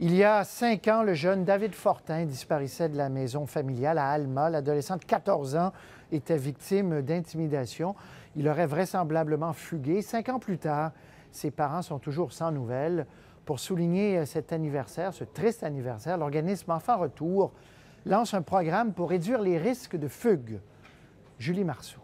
Il y a 5 ans, le jeune David Fortin disparaissait de la maison familiale à Alma. L'adolescent de 14 ans était victime d'intimidation. Il aurait vraisemblablement fugué. 5 ans plus tard, ses parents sont toujours sans nouvelles. Pour souligner cet anniversaire, ce triste anniversaire, l'organisme Enfant Retour lance un programme pour réduire les risques de fugue. Julie Marceau.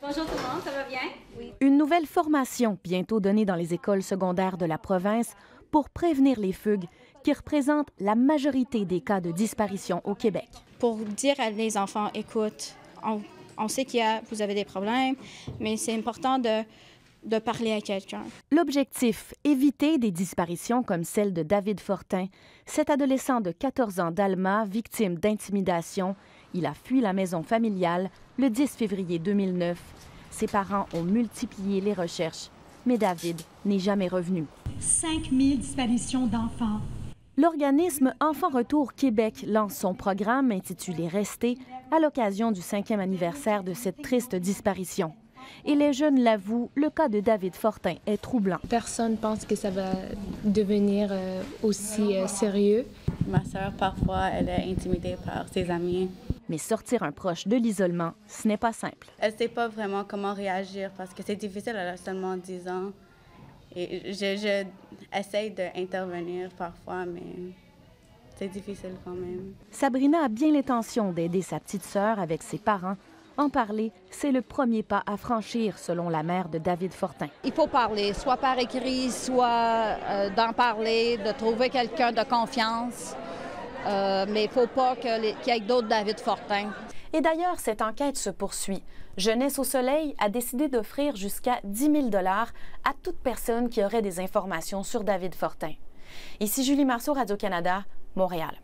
Bonjour tout le monde, ça va bien? Oui. Une nouvelle formation bientôt donnée dans les écoles secondaires de la province pour prévenir les fugues qui représentent la majorité des cas de disparition au Québec. Pour dire à les enfants, écoute, on sait vous avez des problèmes, mais c'est important de parler à quelqu'un. L'objectif, éviter des disparitions comme celle de David Fortin, cet adolescent de 14 ans d'Alma, victime d'intimidation. Il a fui la maison familiale le 10 février 2009. Ses parents ont multiplié les recherches, mais David n'est jamais revenu. 5000 disparitions d'enfants. L'organisme Enfant Retour Québec lance son programme intitulé « Rester » à l'occasion du 5e anniversaire de cette triste disparition. Et les jeunes l'avouent, le cas de David Fortin est troublant. Personne ne pense que ça va devenir aussi sérieux. Ma sœur, parfois, elle est intimidée par ses amis. Mais sortir un proche de l'isolement, ce n'est pas simple. Elle ne sait pas vraiment comment réagir parce que c'est difficile, elle a seulement 10 ans. Et je essaye d'intervenir parfois, mais c'est difficile quand même. Sabrina a bien l'intention d'aider sa petite sœur avec ses parents. En parler, c'est le premier pas à franchir, selon la mère de David Fortin. Il faut parler, soit par écrit, soit d'en parler, de trouver quelqu'un de confiance. Mais il ne faut pas qu'il y ait d'autres David Fortin. Et d'ailleurs, cette enquête se poursuit. Jeunesse au Soleil a décidé d'offrir jusqu'à 10 000 $ à toute personne qui aurait des informations sur David Fortin. Ici Julie Marceau, Radio-Canada, Montréal.